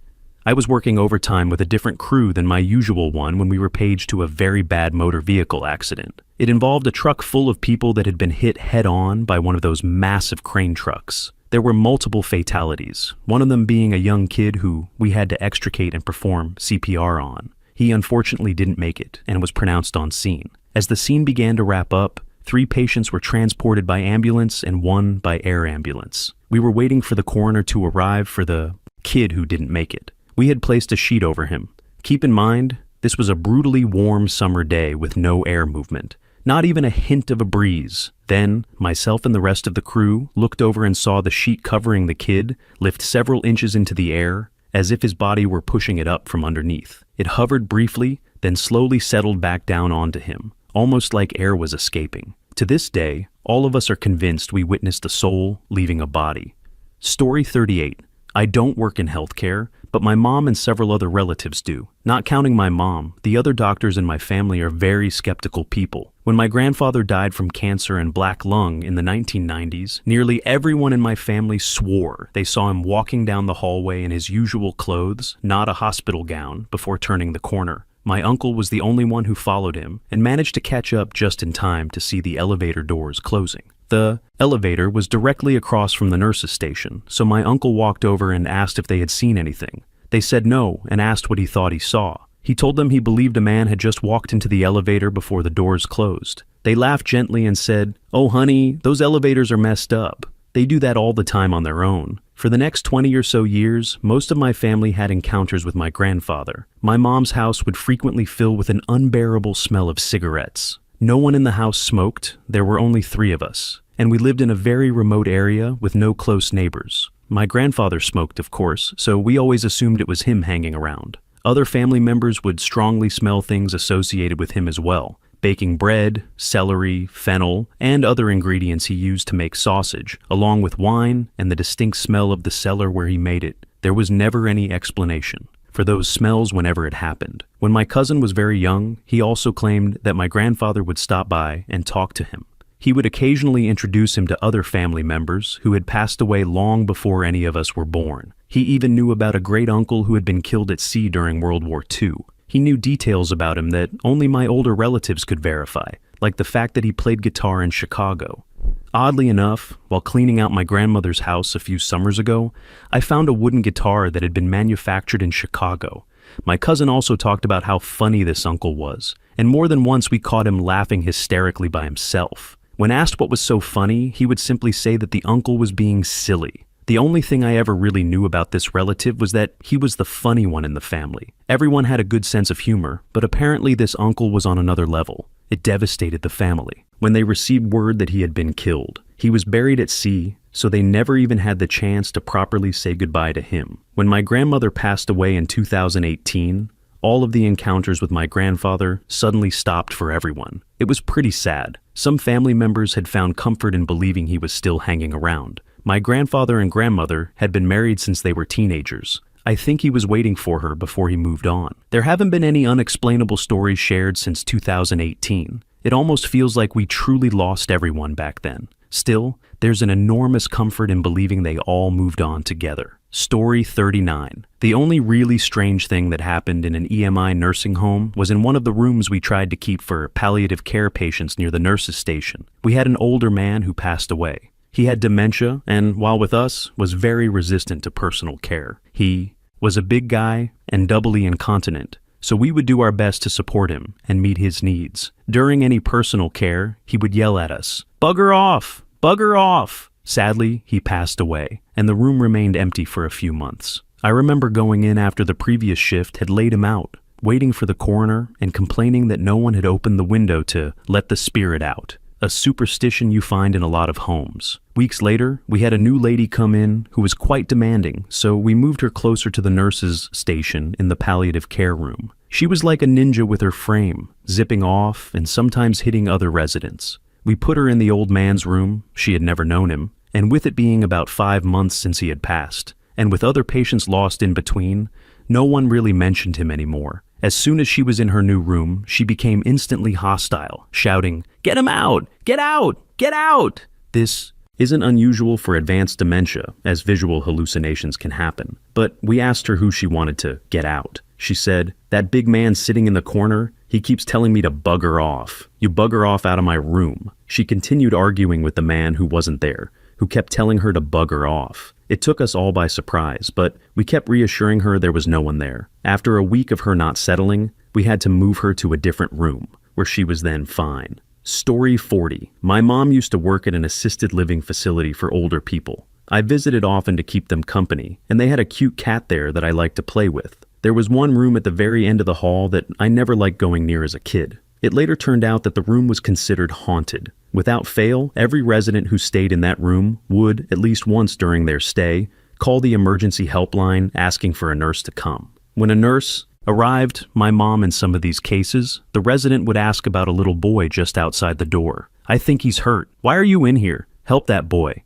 I was working overtime with a different crew than my usual one when we were paged to a very bad motor vehicle accident. It involved a truck full of people that had been hit head-on by one of those massive crane trucks. There were multiple fatalities, one of them being a young kid who we had to extricate and perform CPR on. He unfortunately didn't make it and was pronounced on scene. As the scene began to wrap up, 3 patients were transported by ambulance and 1 by air ambulance. We were waiting for the coroner to arrive for the kid who didn't make it. We had placed a sheet over him. Keep in mind, this was a brutally warm summer day with no air movement. Not even a hint of a breeze. Then, myself and the rest of the crew looked over and saw the sheet covering the kid lift several inches into the air, as if his body were pushing it up from underneath. It hovered briefly, then slowly settled back down onto him, almost like air was escaping. To this day, all of us are convinced we witnessed a soul leaving a body. Story 38. I don't work in healthcare, but my mom and several other relatives do. Not counting my mom, the other doctors in my family are very skeptical people. When my grandfather died from cancer and black lung in the 1990s, nearly everyone in my family swore they saw him walking down the hallway in his usual clothes, not a hospital gown, before turning the corner. My uncle was the only one who followed him and managed to catch up just in time to see the elevator doors closing. The elevator was directly across from the nurse's station, so my uncle walked over and asked if they had seen anything. They said no and asked what he thought he saw. He told them he believed a man had just walked into the elevator before the doors closed. They laughed gently and said, "Oh honey, those elevators are messed up. They do that all the time on their own." For the next 20 or so years, most of my family had encounters with my grandfather. My mom's house would frequently fill with an unbearable smell of cigarettes. No one in the house smoked, there were only 3 of us, and we lived in a very remote area with no close neighbors. My grandfather smoked, of course, so we always assumed it was him hanging around. Other family members would strongly smell things associated with him as well. baking bread, celery, fennel, and other ingredients he used to make sausage, along with wine and the distinct smell of the cellar where he made it. There was never any explanation for those smells whenever it happened. When my cousin was very young, he also claimed that my grandfather would stop by and talk to him. He would occasionally introduce him to other family members who had passed away long before any of us were born. He even knew about a great uncle who had been killed at sea during World War II. He knew details about him that only my older relatives could verify, like the fact that he played guitar in Chicago. Oddly enough, while cleaning out my grandmother's house a few summers ago, I found a wooden guitar that had been manufactured in Chicago. My cousin also talked about how funny this uncle was, and more than once we caught him laughing hysterically by himself. When asked what was so funny, he would simply say that the uncle was being silly. The only thing I ever really knew about this relative was that he was the funny one in the family. Everyone had a good sense of humor, but apparently this uncle was on another level. It devastated the family when they received word that he had been killed. He was buried at sea, so they never even had the chance to properly say goodbye to him. When my grandmother passed away in 2018, all of the encounters with my grandfather suddenly stopped for everyone. It was pretty sad. Some family members had found comfort in believing he was still hanging around. My grandfather and grandmother had been married since they were teenagers. I think he was waiting for her before he moved on. There haven't been any unexplainable stories shared since 2018. It almost feels like we truly lost everyone back then. Still, there's an enormous comfort in believing they all moved on together. Story 39. The only really strange thing that happened in an EMI nursing home was in one of the rooms we tried to keep for palliative care patients near the nurses' station. We had an older man who passed away. He had dementia and, while with us, was very resistant to personal care. He was a big guy and doubly incontinent, so we would do our best to support him and meet his needs. During any personal care, he would yell at us, "Bugger off! Bugger off!" Sadly, he passed away, and the room remained empty for a few months. I remember going in after the previous shift had laid him out, waiting for the coroner and complaining that no one had opened the window to let the spirit out. A superstition you find in a lot of homes. Weeks later, we had a new lady come in who was quite demanding, so we moved her closer to the nurse's station in the palliative care room. She was like a ninja with her frame, zipping off and sometimes hitting other residents. We put her in the old man's room, she had never known him, and with it being about 5 months since he had passed, and with other patients lost in between, no one really mentioned him anymore. As soon as she was in her new room, she became instantly hostile, shouting, "Get him out! Get out! Get out!" This isn't unusual for advanced dementia, as visual hallucinations can happen. But we asked her who she wanted to get out. She said, "That big man sitting in the corner, he keeps telling me to bugger off. You bugger off out of my room." She continued arguing with the man who wasn't there, who kept telling her to bugger off. It took us all by surprise, but we kept reassuring her there was no one there. After a week of her not settling, we had to move her to a different room, where she was then fine. Story 40. My mom used to work at an assisted living facility for older people. I visited often to keep them company, and they had a cute cat there that I liked to play with. There was one room at the very end of the hall that I never liked going near as a kid. It later turned out that the room was considered haunted. Without fail, every resident who stayed in that room would, at least once during their stay, call the emergency helpline asking for a nurse to come. When a nurse arrived, my mom in some of these cases, the resident would ask about a little boy just outside the door. "I think he's hurt. Why are you in here? Help that boy.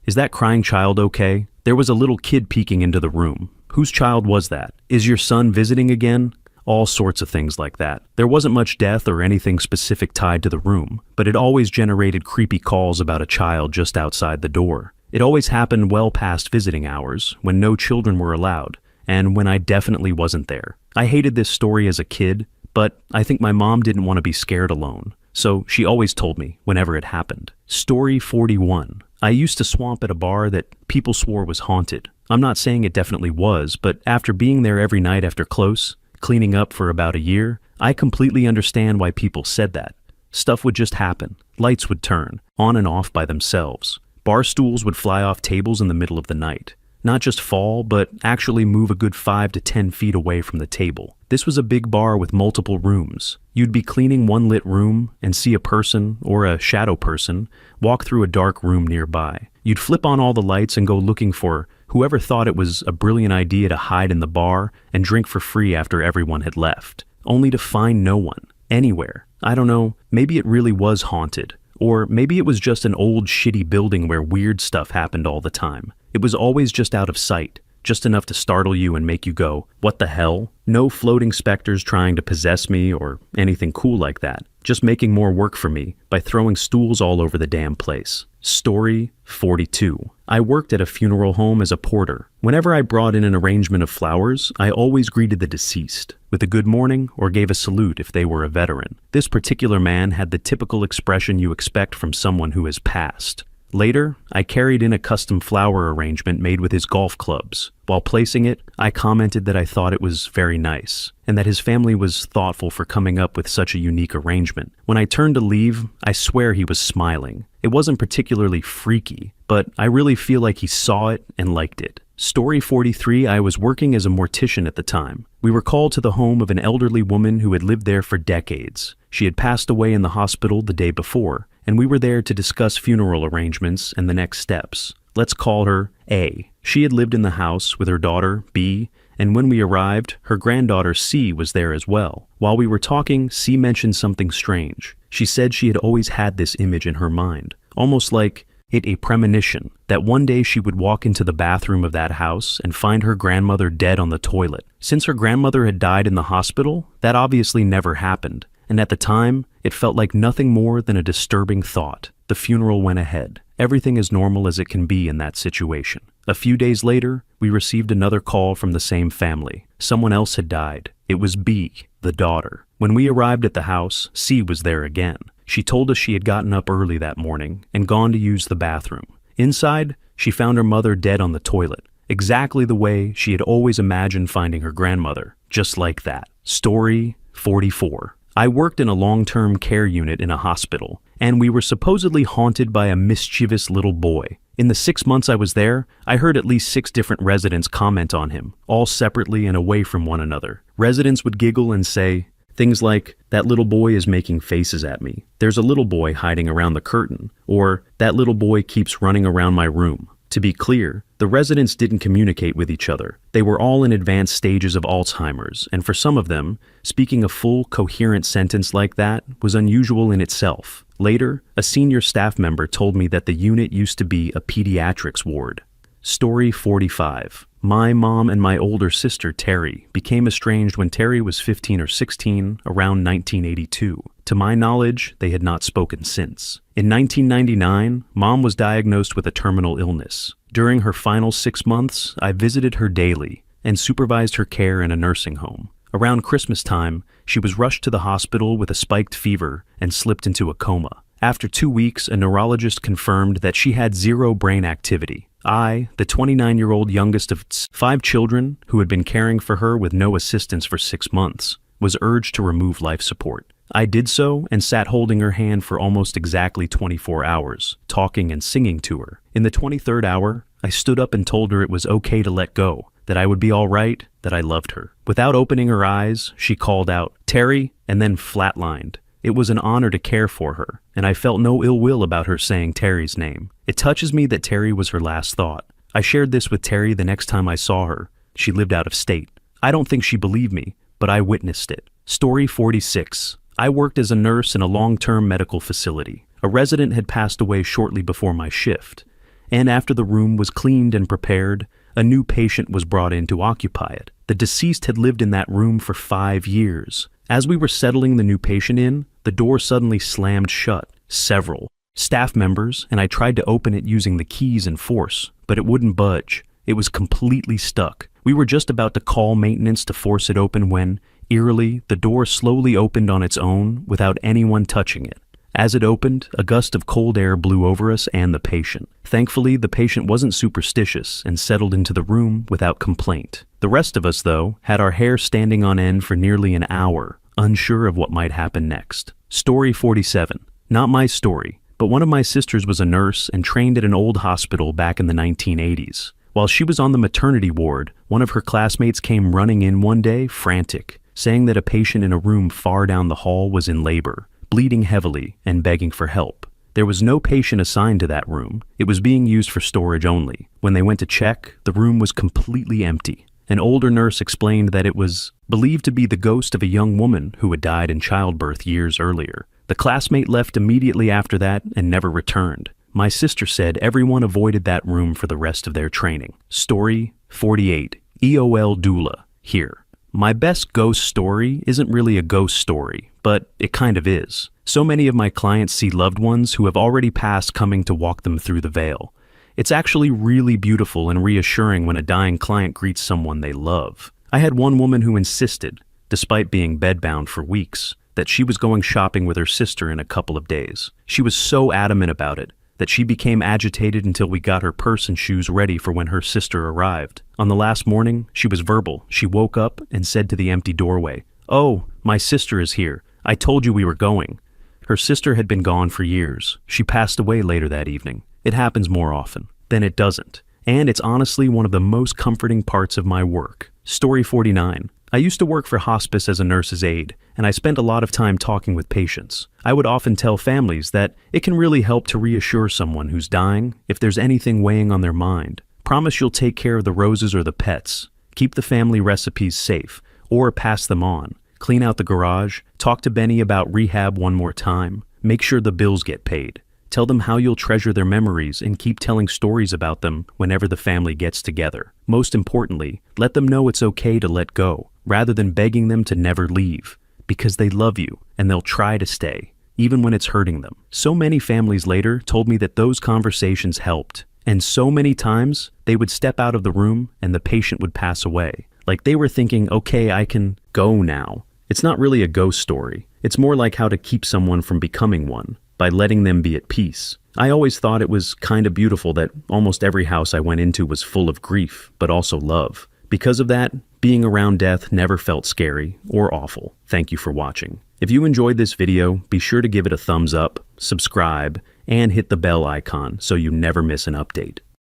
Is that crying child okay? There was a little kid peeking into the room. Whose child was that? Is your son visiting again?" All sorts of things like that. There wasn't much death or anything specific tied to the room, but it always generated creepy calls about a child just outside the door. It always happened well past visiting hours, when no children were allowed, and when I definitely wasn't there. I hated this story as a kid, but I think my mom didn't want to be scared alone, so she always told me whenever it happened. Story 41. I used to swamp at a bar that people swore was haunted. I'm not saying it definitely was, but after being there every night after close, cleaning up for about a year, I completely understand why people said that. Stuff would just happen. Lights would turn, on and off by themselves. Bar stools would fly off tables in the middle of the night. Not just fall, but actually move a good 5 to 10 feet away from the table. This was a big bar with multiple rooms. You'd be cleaning one lit room and see a person, or a shadow person, walk through a dark room nearby. You'd flip on all the lights and go looking for whoever thought it was a brilliant idea to hide in the bar and drink for free after everyone had left, only to find no one, anywhere. I don't know, maybe it really was haunted. Or maybe it was just an old shitty building where weird stuff happened all the time. It was always just out of sight, just enough to startle you and make you go, what the hell? No floating specters trying to possess me or anything cool like that. Just making more work for me by throwing stools all over the damn place. Story 42. I worked at a funeral home as a porter. Whenever I brought in an arrangement of flowers, I always greeted the deceased with a good morning or gave a salute if they were a veteran. This particular man had the typical expression you expect from someone who has passed. Later, I carried in a custom flower arrangement made with his golf clubs. While placing it, I commented that I thought it was very nice, and that his family was thoughtful for coming up with such a unique arrangement. When I turned to leave, I swear he was smiling. It wasn't particularly freaky, but I really feel like he saw it and liked it. Story 43. I was working as a mortician at the time. We were called to the home of an elderly woman who had lived there for decades. She had passed away in the hospital the day before, and we were there to discuss funeral arrangements and the next steps. Let's call her A. She had lived in the house with her daughter, B, and when we arrived, her granddaughter, C, was there as well. While we were talking, C mentioned something strange. She said she had always had this image in her mind, almost like a premonition, that one day she would walk into the bathroom of that house and find her grandmother dead on the toilet. Since her grandmother had died in the hospital, that obviously never happened, and at the time, it felt like nothing more than a disturbing thought. The funeral went ahead. Everything as normal as it can be in that situation. A few days later, we received another call from the same family. Someone else had died. It was B, the daughter. When we arrived at the house, C was there again. She told us she had gotten up early that morning and gone to use the bathroom. Inside, she found her mother dead on the toilet, exactly the way she had always imagined finding her grandmother, just like that. Story 44. I worked in a long-term care unit in a hospital, and we were supposedly haunted by a mischievous little boy. In the 6 months I was there, I heard at least 6 different residents comment on him, all separately and away from one another. Residents would giggle and say things like, "That little boy is making faces at me. There's a little boy hiding around the curtain," or "That little boy keeps running around my room." To be clear, the residents didn't communicate with each other. They were all in advanced stages of Alzheimer's, and for some of them, speaking a full, coherent sentence like that was unusual in itself. Later, a senior staff member told me that the unit used to be a pediatrics ward. Story 45. My mom and my older sister, Terry, became estranged when Terry was 15 or 16, around 1982. To my knowledge, they had not spoken since. In 1999, Mom was diagnosed with a terminal illness. During her final 6 months, I visited her daily and supervised her care in a nursing home. Around Christmas time, she was rushed to the hospital with a spiked fever and slipped into a coma. After 2 weeks, a neurologist confirmed that she had 0 brain activity. I, the 29-year-old youngest of 5 children who had been caring for her with no assistance for 6 months, was urged to remove life support. I did so and sat holding her hand for almost exactly 24 hours, talking and singing to her. In the 23rd hour, I stood up and told her it was okay to let go, that I would be all right, that I loved her. Without opening her eyes, she called out, "Terry," and then flatlined. It was an honor to care for her, and I felt no ill will about her saying Terry's name. It touches me that Terry was her last thought. I shared this with Terry the next time I saw her. She lived out of state. I don't think she believed me, but I witnessed it. Story 46. I worked as a nurse in a long-term medical facility. A resident had passed away shortly before my shift, and after the room was cleaned and prepared, a new patient was brought in to occupy it. The deceased had lived in that room for 5 years. As we were settling the new patient in, the door suddenly slammed shut. Several staff members, and I tried to open it using the keys and force, but it wouldn't budge. It was completely stuck. We were just about to call maintenance to force it open when, eerily, the door slowly opened on its own without anyone touching it. As it opened, a gust of cold air blew over us and the patient. Thankfully, the patient wasn't superstitious and settled into the room without complaint. The rest of us, though, had our hair standing on end for nearly an hour, unsure of what might happen next. Story 47. Not my story, but one of my sisters was a nurse and trained at an old hospital back in the 1980s. While she was on the maternity ward, one of her classmates came running in one day, frantic, saying that a patient in a room far down the hall was in labor, bleeding heavily and begging for help. There was no patient assigned to that room. It was being used for storage only. When they went to check, the room was completely empty. An older nurse explained that it was believed to be the ghost of a young woman who had died in childbirth years earlier. The classmate left immediately after that and never returned. My sister said everyone avoided that room for the rest of their training. Story 48. EOL Doula. Here. My best ghost story isn't really a ghost story, but it kind of is. So many of my clients see loved ones who have already passed coming to walk them through the veil. It's actually really beautiful and reassuring when a dying client greets someone they love. I had one woman who insisted, despite being bedbound for weeks, that she was going shopping with her sister in a couple of days. She was so adamant about it that she became agitated until we got her purse and shoes ready for when her sister arrived. On the last morning, she was verbal. She woke up and said to the empty doorway, "Oh, my sister is here. I told you we were going." Her sister had been gone for years. She passed away later that evening. It happens more often than it doesn't. And it's honestly one of the most comforting parts of my work. Story 49. I used to work for hospice as a nurse's aide, and I spent a lot of time talking with patients. I would often tell families that it can really help to reassure someone who's dying if there's anything weighing on their mind. Promise you'll take care of the roses or the pets. Keep the family recipes safe, or pass them on. Clean out the garage. Talk to Benny about rehab one more time. Make sure the bills get paid. Tell them how you'll treasure their memories and keep telling stories about them whenever the family gets together. Most importantly, let them know it's okay to let go, rather than begging them to never leave, because they love you and they'll try to stay, even when it's hurting them. So many families later told me that those conversations helped, and so many times they would step out of the room and the patient would pass away. Like they were thinking, okay, I can go now. It's not really a ghost story. It's more like how to keep someone from becoming one, by letting them be at peace. I always thought it was kind of beautiful that almost every house I went into was full of grief, but also love. Because of that, being around death never felt scary or awful. Thank you for watching. If you enjoyed this video, be sure to give it a thumbs up, subscribe, and hit the bell icon so you never miss an update.